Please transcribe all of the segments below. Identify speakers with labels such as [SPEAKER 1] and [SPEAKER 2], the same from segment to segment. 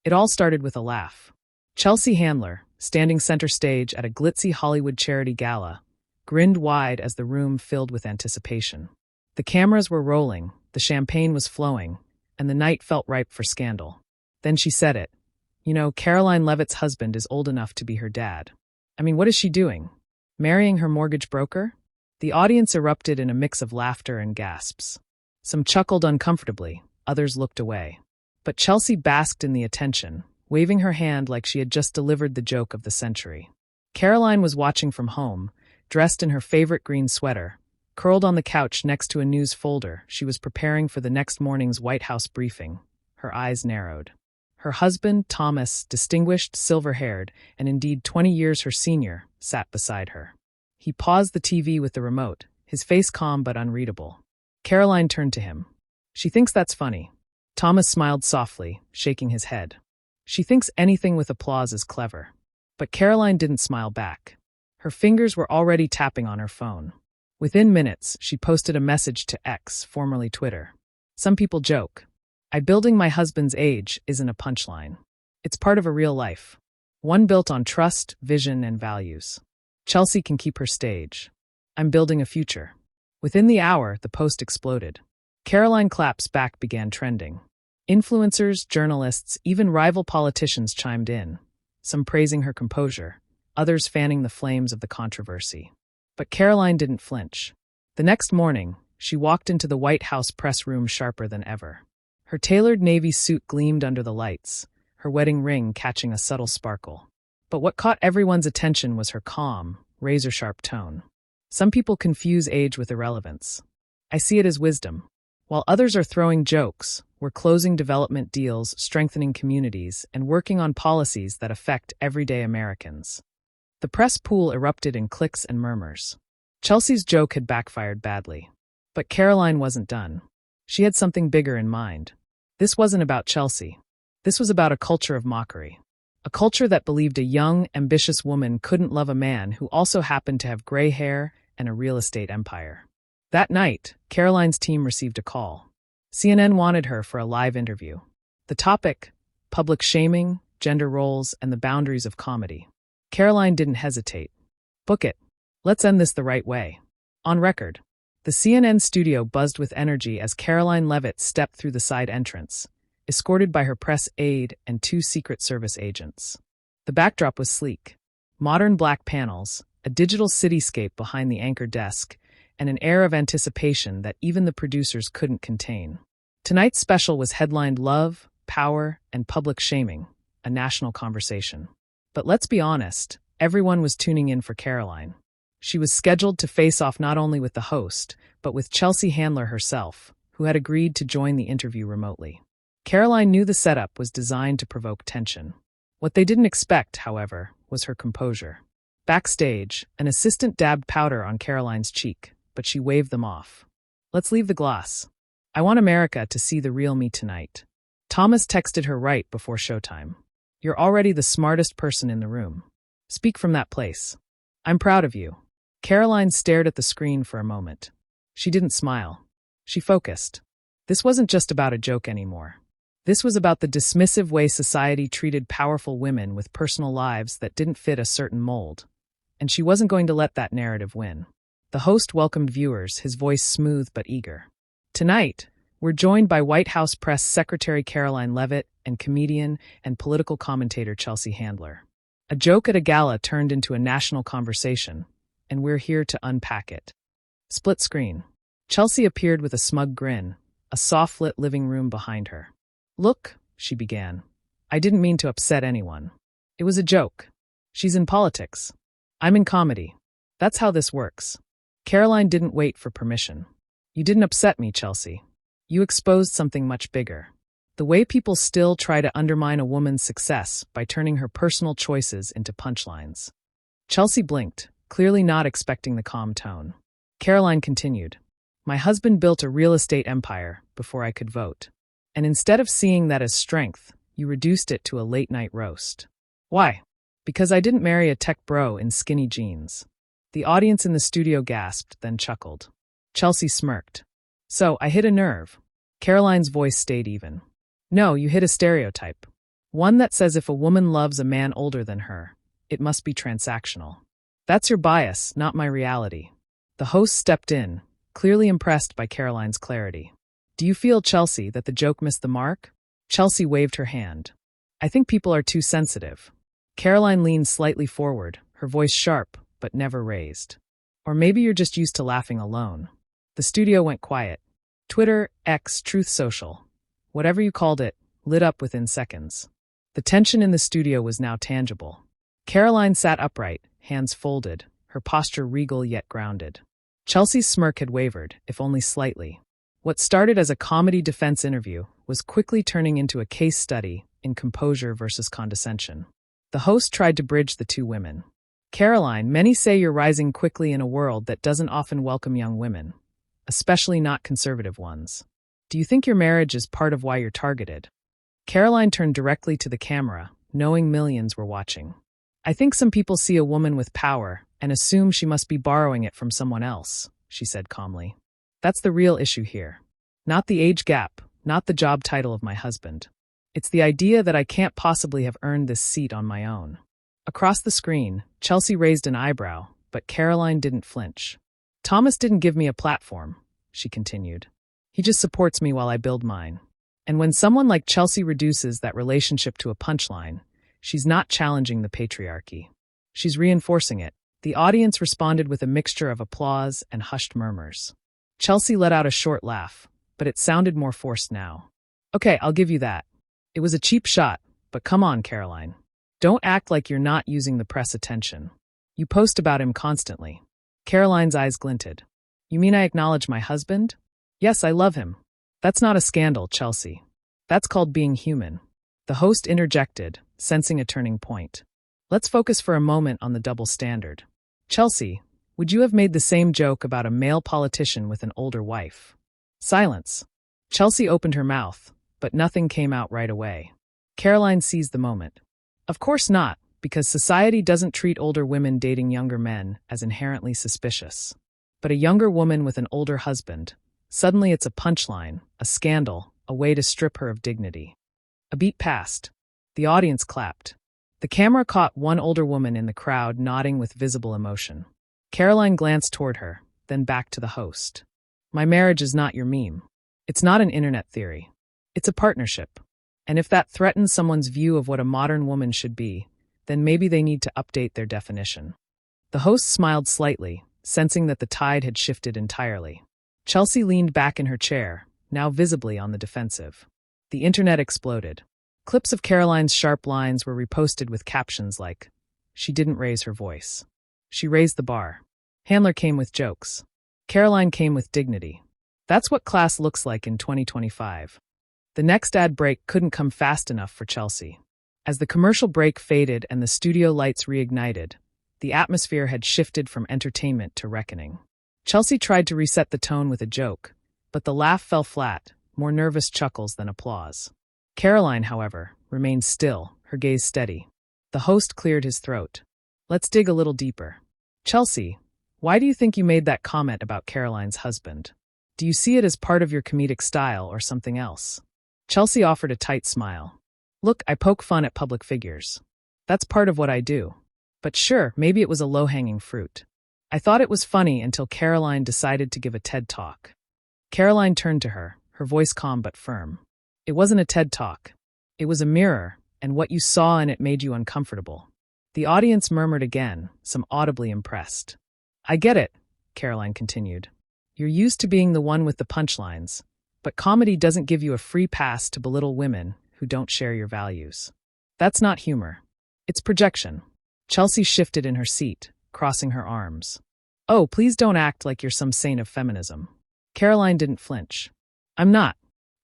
[SPEAKER 1] It all started with a laugh. Chelsea Handler, standing center stage at a glitzy Hollywood charity gala, grinned wide as the room filled with anticipation. The cameras were rolling, the champagne was flowing, and the night felt ripe for scandal. Then she said it. You know, Karoline Levitt's husband is old enough to be her dad. I mean, what is she doing? Marrying her mortgage broker? The audience erupted in a mix of laughter and gasps. Some chuckled uncomfortably, others looked away. But Chelsea basked in the attention, waving her hand like she had just delivered the joke of the century. Karoline was watching from home, dressed in her favorite green sweater. Curled on the couch next to a news folder, she was preparing for the next morning's White House briefing. Her eyes narrowed. Her husband, Thomas, distinguished, silver-haired, and indeed 20 years her senior, sat beside her. He paused the TV with the remote, his face calm but unreadable. Karoline turned to him. She thinks that's funny. Thomas smiled softly, shaking his head. She thinks anything with applause is clever. But Karoline didn't smile back. Her fingers were already tapping on her phone. Within minutes, she posted a message to X, formerly Twitter. Some people joke. Building my husband's age isn't a punchline. It's part of a real life. One built on trust, vision, and values. Chelsea can keep her stage. I'm building a future. Within the hour, the post exploded. Karoline Clapp's back began trending. Influencers, journalists, even rival politicians chimed in. Some praising her composure, others fanning the flames of the controversy. But Karoline didn't flinch. The next morning, she walked into the White House press room sharper than ever. Her tailored navy suit gleamed under the lights, her wedding ring catching a subtle sparkle. But what caught everyone's attention was her calm, razor-sharp tone. Some people confuse age with irrelevance. I see it as wisdom. While others are throwing jokes, we're closing development deals, strengthening communities, and working on policies that affect everyday Americans. The press pool erupted in clicks and murmurs. Chelsea's joke had backfired badly. But Karoline wasn't done. She had something bigger in mind. This wasn't about Chelsea. This was about a culture of mockery. A culture that believed a young, ambitious woman couldn't love a man who also happened to have gray hair and a real estate empire. That night, Karoline's team received a call. CNN wanted her for a live interview. The topic: public shaming, gender roles, and the boundaries of comedy. Karoline didn't hesitate. Book it. Let's end this the right way. On record. The CNN studio buzzed with energy as Karoline Levitt stepped through the side entrance, escorted by her press aide and 2 Secret Service agents. The backdrop was sleek. Modern black panels, a digital cityscape behind the anchor desk, and an air of anticipation that even the producers couldn't contain. Tonight's special was headlined Love, Power, and Public Shaming, a national conversation. But let's be honest, everyone was tuning in for Karoline. She was scheduled to face off not only with the host, but with Chelsea Handler herself, who had agreed to join the interview remotely. Karoline knew the setup was designed to provoke tension. What they didn't expect, however, was her composure. Backstage, an assistant dabbed powder on Karoline's cheek, but she waved them off. Let's leave the gloss. I want America to see the real me tonight. Thomas texted her right before showtime. You're already the smartest person in the room. Speak from that place. I'm proud of you. Karoline stared at the screen for a moment. She didn't smile. She focused. This wasn't just about a joke anymore. This was about the dismissive way society treated powerful women with personal lives that didn't fit a certain mold. And she wasn't going to let that narrative win. The host welcomed viewers, his voice smooth but eager. Tonight, we're joined by White House Press Secretary Karoline Levitt and comedian and political commentator Chelsea Handler. A joke at a gala turned into a national conversation, and we're here to unpack it. Split screen. Chelsea appeared with a smug grin, a soft-lit living room behind her. Look, she began. I didn't mean to upset anyone. It was a joke. She's in politics. I'm in comedy. That's how this works. Karoline didn't wait for permission. You didn't upset me, Chelsea. You exposed something much bigger. The way people still try to undermine a woman's success by turning her personal choices into punchlines. Chelsea blinked, clearly not expecting the calm tone. Karoline continued. My husband built a real estate empire before I could vote. And instead of seeing that as strength, you reduced it to a late-night roast. Why? Because I didn't marry a tech bro in skinny jeans. The audience in the studio gasped, then chuckled. Chelsea smirked. So, I hit a nerve. Karoline's voice stayed even. No, you hit a stereotype. One that says if a woman loves a man older than her, it must be transactional. That's your bias, not my reality. The host stepped in, clearly impressed by Karoline's clarity. Do you feel, Chelsea, that the joke missed the mark? Chelsea waved her hand. I think people are too sensitive. Karoline leaned slightly forward, her voice sharp, but never raised. Or maybe you're just used to laughing alone. The studio went quiet. Twitter, X, Truth Social, whatever you called it, lit up within seconds. The tension in the studio was now tangible. Karoline sat upright, hands folded, her posture regal yet grounded. Chelsea's smirk had wavered, if only slightly. What started as a comedy defense interview was quickly turning into a case study in composure versus condescension. The host tried to bridge the two women. Karoline, many say you're rising quickly in a world that doesn't often welcome young women, especially not conservative ones. Do you think your marriage is part of why you're targeted? Karoline turned directly to the camera, knowing millions were watching. I think some people see a woman with power and assume she must be borrowing it from someone else, she said calmly. That's the real issue here. Not the age gap, not the job title of my husband. It's the idea that I can't possibly have earned this seat on my own. Across the screen, Chelsea raised an eyebrow, but Karoline didn't flinch. Thomas didn't give me a platform, she continued. He just supports me while I build mine. And when someone like Chelsea reduces that relationship to a punchline, she's not challenging the patriarchy. She's reinforcing it. The audience responded with a mixture of applause and hushed murmurs. Chelsea let out a short laugh, but it sounded more forced now. Okay, I'll give you that. It was a cheap shot, but come on, Karoline. Don't act like you're not using the press attention. You post about him constantly. Karoline's eyes glinted. You mean I acknowledge my husband? Yes, I love him. That's not a scandal, Chelsea. That's called being human. The host interjected, sensing a turning point. Let's focus for a moment on the double standard. Chelsea, would you have made the same joke about a male politician with an older wife? Silence. Chelsea opened her mouth, but nothing came out right away. Karoline seized the moment. Of course not, because society doesn't treat older women dating younger men as inherently suspicious. But a younger woman with an older husband, suddenly it's a punchline, a scandal, a way to strip her of dignity. A beat passed. The audience clapped. The camera caught one older woman in the crowd nodding with visible emotion. Karoline glanced toward her, then back to the host. My marriage is not your meme. It's not an internet theory. It's a partnership. And if that threatens someone's view of what a modern woman should be, then maybe they need to update their definition. The host smiled slightly, sensing that the tide had shifted entirely. Chelsea leaned back in her chair, now visibly on the defensive. The internet exploded. Clips of Karoline's sharp lines were reposted with captions like, "She didn't raise her voice. She raised the bar." Handler came with jokes. Karoline came with dignity. That's what class looks like in 2025. The next ad break couldn't come fast enough for Chelsea. As the commercial break faded and the studio lights reignited, the atmosphere had shifted from entertainment to reckoning. Chelsea tried to reset the tone with a joke, but the laugh fell flat, more nervous chuckles than applause. Karoline, however, remained still, her gaze steady. The host cleared his throat. Let's dig a little deeper. Chelsea, why do you think you made that comment about Karoline's husband? Do you see it as part of your comedic style or something else? Chelsea offered a tight smile. Look, I poke fun at public figures. That's part of what I do. But sure, maybe it was a low-hanging fruit. I thought it was funny until Karoline decided to give a TED Talk. Karoline turned to her, her voice calm but firm. It wasn't a TED Talk. It was a mirror, and what you saw in it made you uncomfortable. The audience murmured again, some audibly impressed. I get it, Karoline continued. You're used to being the one with the punchlines, but comedy doesn't give you a free pass to belittle women who don't share your values. That's not humor. It's projection. Chelsea shifted in her seat, crossing her arms. Oh, please don't act like you're some saint of feminism. Karoline didn't flinch. I'm not.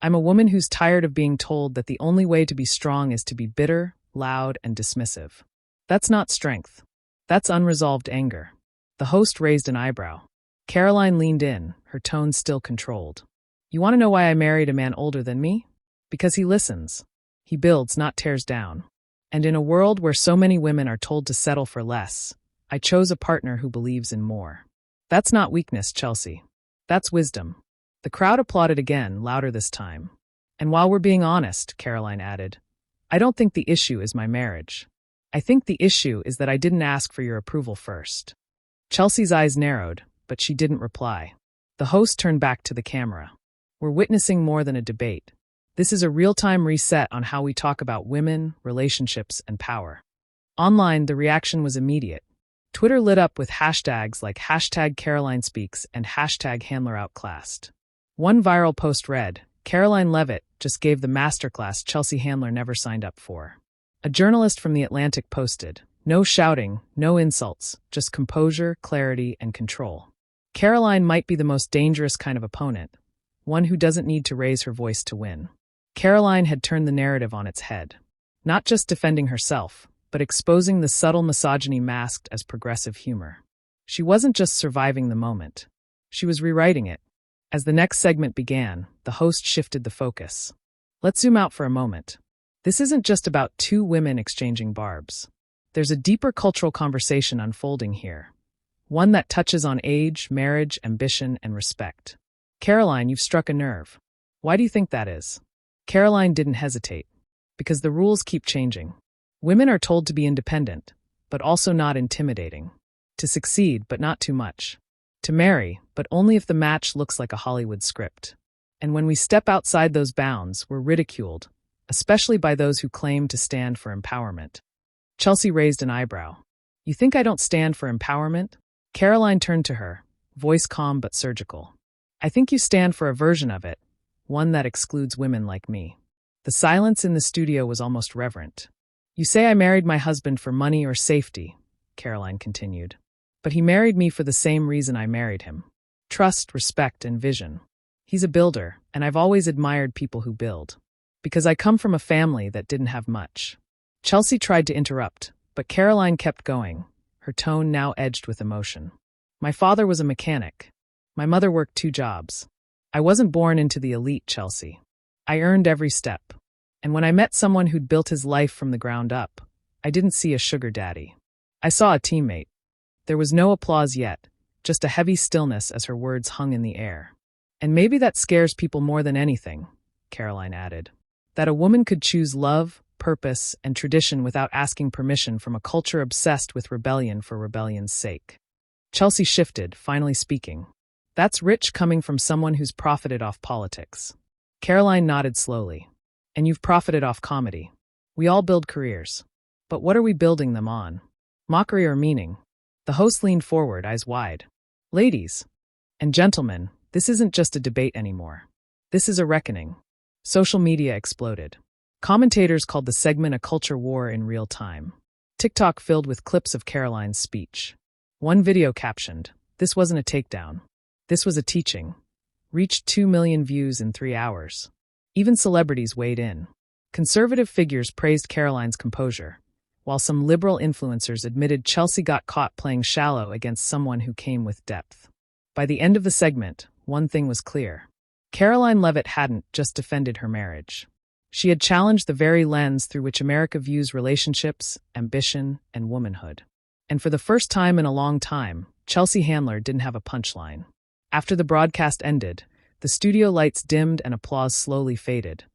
[SPEAKER 1] I'm a woman who's tired of being told that the only way to be strong is to be bitter, loud, and dismissive. That's not strength. That's unresolved anger. The host raised an eyebrow. Karoline leaned in, her tone still controlled. You want to know why I married a man older than me? Because he listens. He builds, not tears down. And in a world where so many women are told to settle for less, I chose a partner who believes in more. That's not weakness, Chelsea. That's wisdom. The crowd applauded again, louder this time. And while we're being honest, Karoline added, I don't think the issue is my marriage. I think the issue is that I didn't ask for your approval first. Chelsea's eyes narrowed, but she didn't reply. The host turned back to the camera. We're witnessing more than a debate. This is a real-time reset on how we talk about women, relationships, and power. Online, the reaction was immediate. Twitter lit up with hashtags like #CarolineSpeaks and #HandlerOutclassed. One viral post read, Karoline Levitt just gave the masterclass Chelsea Handler never signed up for. A journalist from The Atlantic posted, no shouting, no insults, just composure, clarity, and control. Karoline might be the most dangerous kind of opponent, one who doesn't need to raise her voice to win. Karoline had turned the narrative on its head. Not just defending herself, but exposing the subtle misogyny masked as progressive humor. She wasn't just surviving the moment. She was rewriting it. As the next segment began, the host shifted the focus. Let's zoom out for a moment. This isn't just about two women exchanging barbs. There's a deeper cultural conversation unfolding here. One that touches on age, marriage, ambition, and respect. Karoline, you've struck a nerve. Why do you think that is? Karoline didn't hesitate. Because the rules keep changing. Women are told to be independent, but also not intimidating. To succeed, but not too much. To marry, but only if the match looks like a Hollywood script. And when we step outside those bounds, we're ridiculed, especially by those who claim to stand for empowerment. Chelsea raised an eyebrow. You think I don't stand for empowerment? Karoline turned to her, voice calm but surgical. I think you stand for a version of it, one that excludes women like me. The silence in the studio was almost reverent. You say I married my husband for money or safety, Karoline continued. But he married me for the same reason I married him. Trust, respect, and vision. He's a builder, and I've always admired people who build. Because I come from a family that didn't have much. Chelsea tried to interrupt, but Karoline kept going, her tone now edged with emotion. My father was a mechanic. My mother worked 2 jobs. I wasn't born into the elite, Chelsea. I earned every step. And when I met someone who'd built his life from the ground up, I didn't see a sugar daddy. I saw a teammate. There was no applause yet, just a heavy stillness as her words hung in the air. And maybe that scares people more than anything, Karoline added. That a woman could choose love, purpose, and tradition without asking permission from a culture obsessed with rebellion for rebellion's sake. Chelsea shifted, finally speaking. That's rich coming from someone who's profited off politics. Karoline nodded slowly. And you've profited off comedy. We all build careers. But what are we building them on? Mockery or meaning? The host leaned forward, eyes wide. Ladies and gentlemen, this isn't just a debate anymore. This is a reckoning. Social media exploded. Commentators called the segment a culture war in real time. TikTok filled with clips of Karoline's speech. One video captioned, "This wasn't a takedown. This was a teaching." Reached 2 million views in 3 hours. Even celebrities weighed in. Conservative figures praised Karoline's composure, while some liberal influencers admitted Chelsea got caught playing shallow against someone who came with depth. By the end of the segment, one thing was clear. Karoline Levitt hadn't just defended her marriage. She had challenged the very lens through which America views relationships, ambition, and womanhood. And for the first time in a long time, Chelsea Handler didn't have a punchline. After the broadcast ended, the studio lights dimmed and applause slowly faded,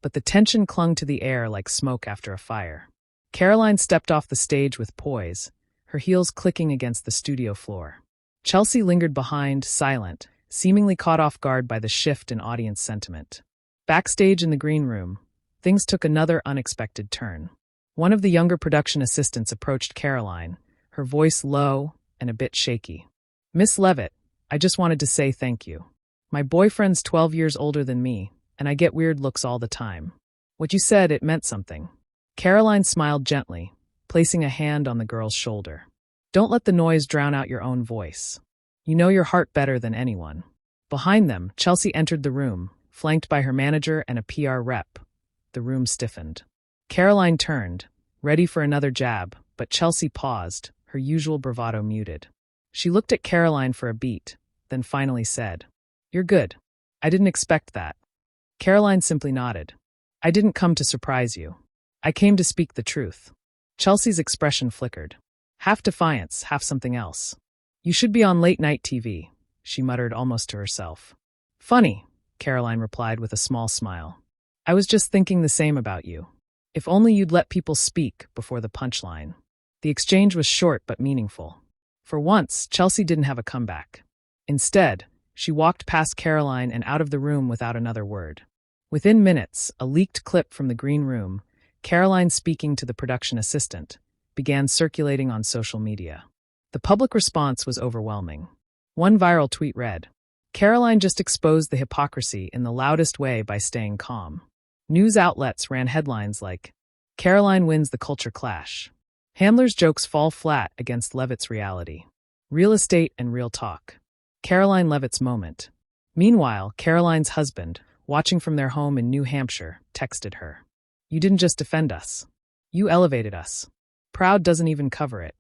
[SPEAKER 1] but the tension clung to the air like smoke after a fire. Karoline stepped off the stage with poise, her heels clicking against the studio floor. Chelsea lingered behind, silent, seemingly caught off guard by the shift in audience sentiment. Backstage in the green room, things took another unexpected turn. One of the younger production assistants approached Karoline, her voice low and a bit shaky. "Miss Levitt, I just wanted to say thank you. My boyfriend's 12 years older than me, and I get weird looks all the time. What you said, it meant something." Karoline smiled gently, placing a hand on the girl's shoulder. "Don't let the noise drown out your own voice. You know your heart better than anyone." Behind them, Chelsea entered the room, flanked by her manager and a PR rep. The room stiffened. Karoline turned, ready for another jab, but Chelsea paused, her usual bravado muted. She looked at Karoline for a beat, then finally said, "You're good. I didn't expect that." Karoline simply nodded. "I didn't come to surprise you. I came to speak the truth." Chelsea's expression flickered. Half defiance, half something else. "You should be on late-night TV," she muttered almost to herself. "Funny," Karoline replied with a small smile. "I was just thinking the same about you." If only you'd let people speak before the punchline. The exchange was short but meaningful. For once, Chelsea didn't have a comeback. Instead, she walked past Karoline and out of the room without another word. Within minutes, a leaked clip from the green room, Karoline speaking to the production assistant, began circulating on social media. The public response was overwhelming. One viral tweet read, "Karoline just exposed the hypocrisy in the loudest way by staying calm." News outlets ran headlines like, "Karoline wins the culture clash. Handler's jokes fall flat against Levitt's reality. Real estate and real talk. Karoline Levitt's moment." Meanwhile, Karoline's husband, watching from their home in New Hampshire, texted her, "You didn't just defend us. You elevated us. Proud doesn't even cover it."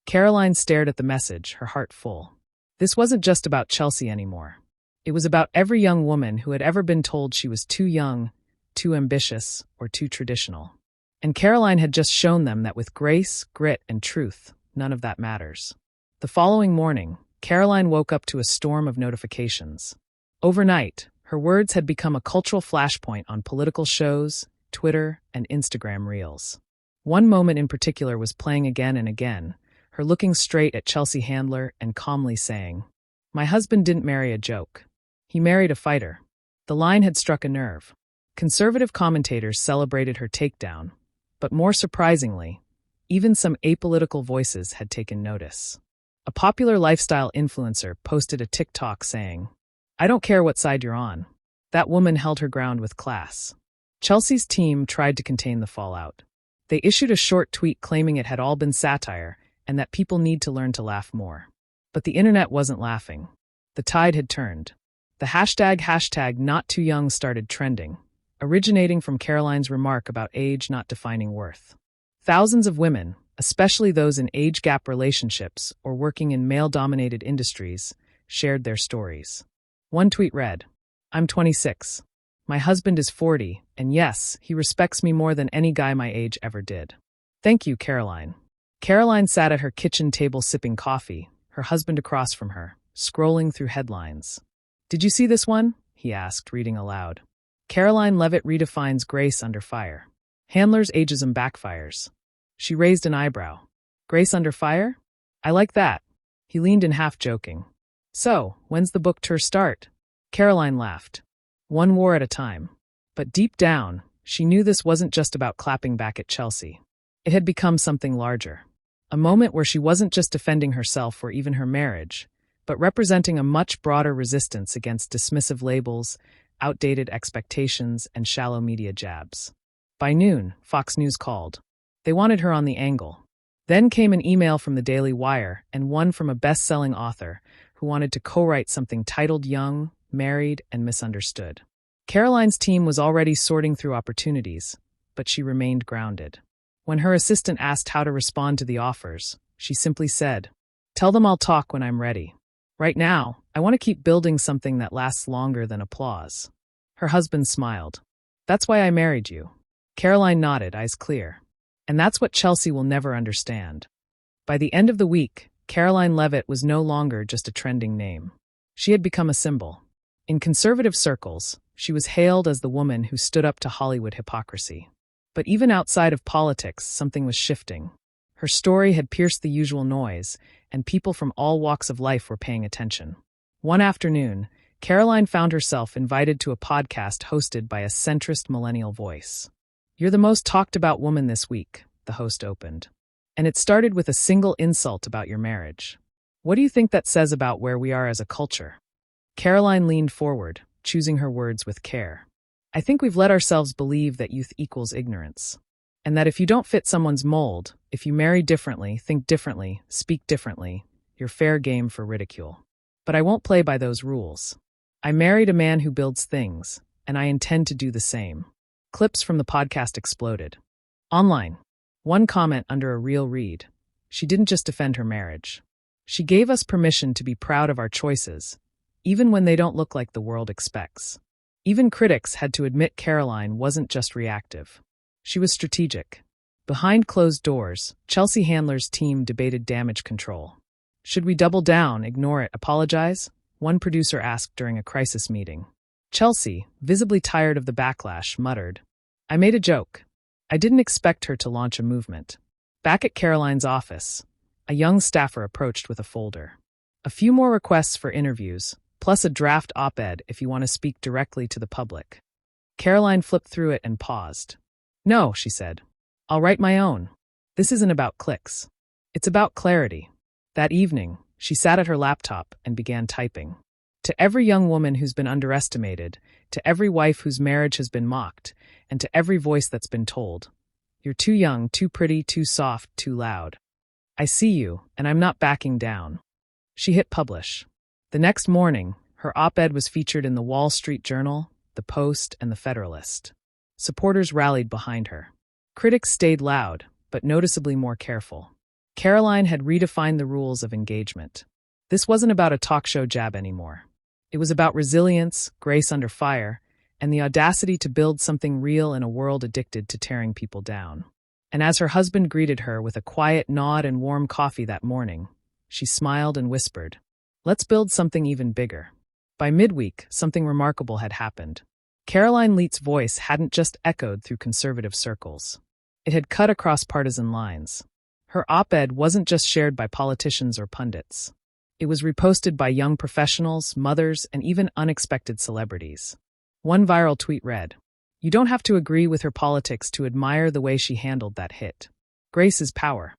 [SPEAKER 1] Karoline stared at the message, her heart full. This wasn't just about Chelsea anymore. It was about every young woman who had ever been told she was too young, too ambitious, or too traditional. And Karoline had just shown them that with grace, grit, and truth, none of that matters. The following morning, Karoline woke up to a storm of notifications. Overnight, her words had become a cultural flashpoint on political shows, Twitter, and Instagram reels. One moment in particular was playing again and again, her looking straight at Chelsea Handler and calmly saying, "My husband didn't marry a joke. He married a fighter." The line had struck a nerve. Conservative commentators celebrated her takedown, but more surprisingly, even some apolitical voices had taken notice. A popular lifestyle influencer posted a TikTok saying, "I don't care what side you're on." That woman held her ground with class. Chelsea's team tried to contain the fallout. They issued a short tweet claiming it had all been satire and that people need to learn to laugh more. But the internet wasn't laughing. The tide had turned. The hashtag #NotTooYoung started trending, originating from Karoline's remark about age not defining worth. Thousands of women, especially those in age-gap relationships or working in male-dominated industries, shared their stories. One tweet read, "I'm 26. My husband is 40, and yes, he respects me more than any guy my age ever did. Thank you, Karoline." Karoline sat at her kitchen table sipping coffee, her husband across from her, scrolling through headlines. "Did you see this one?" he asked, reading aloud. "Karoline Levitt redefines grace under fire. Handler's ageism backfires." She raised an eyebrow. "Grace under fire? I like that." He leaned in half joking. "So, when's the book tour start?" Karoline laughed. "One war at a time." But deep down, she knew this wasn't just about clapping back at Chelsea. It had become something larger. A moment where she wasn't just defending herself or even her marriage, but representing a much broader resistance against dismissive labels, outdated expectations, and shallow media jabs. By noon, Fox News called. They wanted her on the angle. Then came an email from the Daily Wire and one from a best-selling author who wanted to co-write something titled Young, Married, and Misunderstood. Karoline's team was already sorting through opportunities, but she remained grounded. When her assistant asked how to respond to the offers, she simply said, "Tell them I'll talk when I'm ready. Right now, I want to keep building something that lasts longer than applause." Her husband smiled. "That's why I married you." Karoline nodded, eyes clear. And that's what Chelsea will never understand. By the end of the week, Karoline Levitt was no longer just a trending name. She had become a symbol. In conservative circles, she was hailed as the woman who stood up to Hollywood hypocrisy. But even outside of politics, something was shifting. Her story had pierced the usual noise, and people from all walks of life were paying attention. One afternoon, Karoline found herself invited to a podcast hosted by a centrist millennial voice. "You're the most talked about woman this week," the host opened. "And it started with a single insult about your marriage. What do you think that says about where we are as a culture?" Karoline leaned forward, choosing her words with care. "I think we've let ourselves believe that youth equals ignorance. And that if you don't fit someone's mold, if you marry differently, think differently, speak differently, you're fair game for ridicule. But I won't play by those rules. I married a man who builds things, and I intend to do the same." Clips from the podcast exploded. Online, one comment under a real read, "She didn't just defend her marriage. She gave us permission to be proud of our choices, even when they don't look like the world expects." Even critics had to admit Karoline wasn't just reactive. She was strategic. Behind closed doors, Chelsea Handler's team debated damage control. "Should we double down, ignore it, apologize?" one producer asked during a crisis meeting. Chelsea, visibly tired of the backlash, muttered, "I made a joke. I didn't expect her to launch a movement. Back at Karoline's office, a young staffer approached with a folder. A few more requests for interviews, plus a draft op-ed if you want to speak directly to the public. Karoline flipped through it and paused. No, she said. I'll write my own. This isn't about clicks. It's about clarity. That evening, she sat at her laptop and began typing. To every young woman who's been underestimated, to every wife whose marriage has been mocked, and to every voice that's been told, you're too young, too pretty, too soft, too loud. I see you, and I'm not backing down. She hit publish. The next morning, her op-ed was featured in the Wall Street Journal, the Post, and the Federalist. Supporters rallied behind her. Critics stayed loud, but noticeably more careful. Karoline had redefined the rules of engagement. This wasn't about a talk show jab anymore. It was about resilience, grace under fire, and the audacity to build something real in a world addicted to tearing people down. And as her husband greeted her with a quiet nod and warm coffee that morning, she smiled and whispered, "Let's build something even bigger." By midweek, something remarkable had happened. Karoline Leet's voice hadn't just echoed through conservative circles. It had cut across partisan lines. Her op-ed wasn't just shared by politicians or pundits. It was reposted by young professionals, mothers, and even unexpected celebrities. One viral tweet read, "You don't have to agree with her politics to admire the way she handled that hit. Grace is power."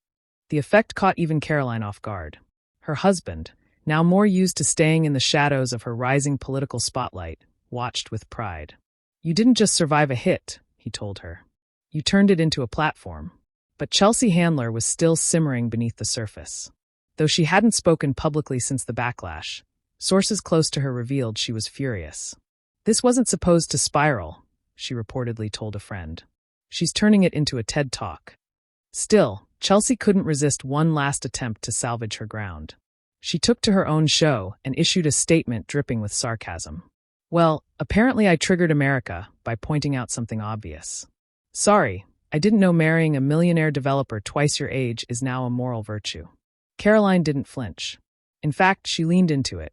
[SPEAKER 1] The effect caught even Karoline off guard. Her husband, now more used to staying in the shadows of her rising political spotlight, watched with pride. "You didn't just survive a hit," he told her. "You turned it into a platform." But Chelsea Handler was still simmering beneath the surface. Though she hadn't spoken publicly since the backlash, sources close to her revealed she was furious. "This wasn't supposed to spiral," she reportedly told a friend. "She's turning it into a TED Talk." Still, Chelsea couldn't resist one last attempt to salvage her ground. She took to her own show and issued a statement dripping with sarcasm. "Well, apparently I triggered America by pointing out something obvious. Sorry, I didn't know marrying a millionaire developer twice your age is now a moral virtue." Karoline didn't flinch. In fact, she leaned into it.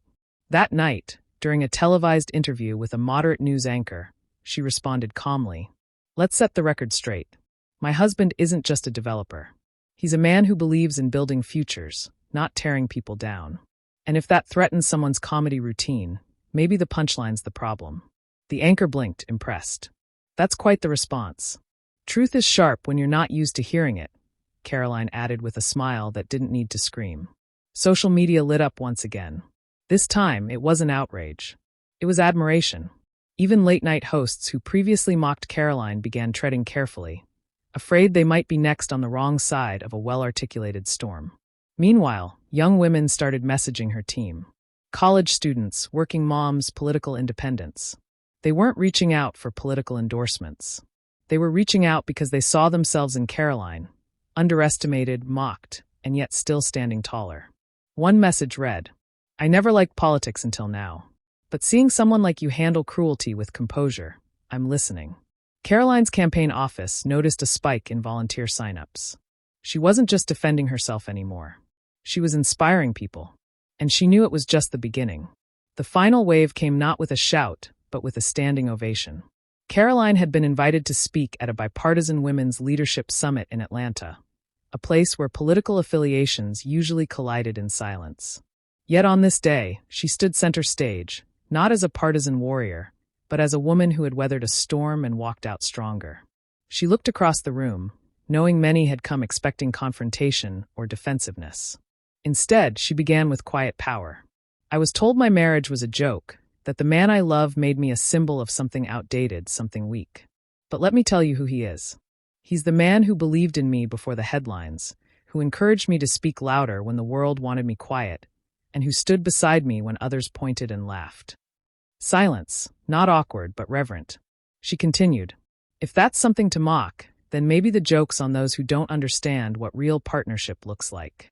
[SPEAKER 1] That night, during a televised interview with a moderate news anchor, she responded calmly, "Let's set the record straight. My husband isn't just a developer. He's a man who believes in building futures, not tearing people down. And if that threatens someone's comedy routine, maybe the punchline's the problem." The anchor blinked, impressed. "That's quite the response. Truth is sharp when you're not used to hearing it," Karoline added with a smile that didn't need to scream. Social media lit up once again. This time, it wasn't outrage. It was admiration. Even late-night hosts who previously mocked Karoline began treading carefully, afraid they might be next on the wrong side of a well-articulated storm. Meanwhile, young women started messaging her team. College students, working moms, political independents. They weren't reaching out for political endorsements. They were reaching out because they saw themselves in Karoline, underestimated, mocked, and yet still standing taller. One message read, "I never liked politics until now. But seeing someone like you handle cruelty with composure, I'm listening." Karoline's campaign office noticed a spike in volunteer signups. She wasn't just defending herself anymore. She was inspiring people. And she knew it was just the beginning. The final wave came not with a shout, but with a standing ovation. Karoline had been invited to speak at a bipartisan women's leadership summit in Atlanta, a place where political affiliations usually collided in silence. Yet on this day, she stood center stage, not as a partisan warrior, but as a woman who had weathered a storm and walked out stronger. She looked across the room, knowing many had come expecting confrontation or defensiveness. Instead, she began with quiet power. "I was told my marriage was a joke, that the man I love made me a symbol of something outdated, something weak. But let me tell you who he is. He's the man who believed in me before the headlines, who encouraged me to speak louder when the world wanted me quiet, and who stood beside me when others pointed and laughed." Silence, not awkward but reverent. She continued, "If that's something to mock, then maybe the joke's on those who don't understand what real partnership looks like."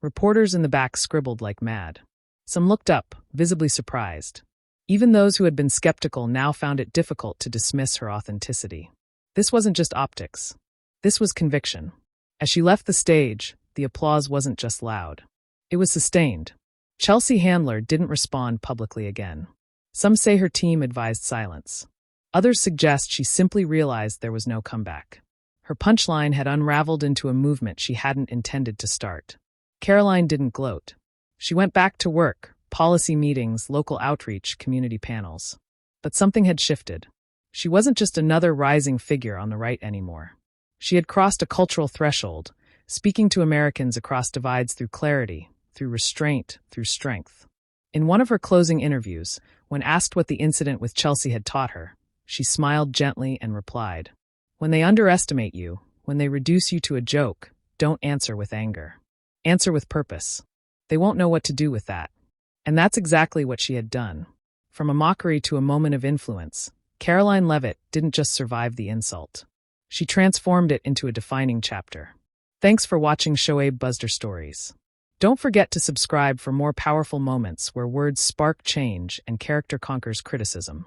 [SPEAKER 1] Reporters in the back scribbled like mad. Some looked up, visibly surprised. Even those who had been skeptical now found it difficult to dismiss her authenticity. This wasn't just optics. This was conviction. As she left the stage, the applause wasn't just loud. It was sustained. Chelsea Handler didn't respond publicly again. Some say her team advised silence. Others suggest she simply realized there was no comeback. Her punchline had unraveled into a movement she hadn't intended to start. Karoline didn't gloat. She went back to work, policy meetings, local outreach, community panels. But something had shifted. She wasn't just another rising figure on the right anymore. She had crossed a cultural threshold, speaking to Americans across divides through clarity, through restraint, through strength. In one of her closing interviews, when asked what the incident with Chelsea had taught her, she smiled gently and replied, "When they underestimate you, when they reduce you to a joke, don't answer with anger. Answer with purpose. They won't know what to do with that." And that's exactly what she had done. From a mockery to a moment of influence, Karoline Leavitt didn't just survive the insult. She transformed it into a defining chapter. Thanks for watching Shoaib Buzzer Stories. Don't forget to subscribe for more powerful moments where words spark change and character conquers criticism.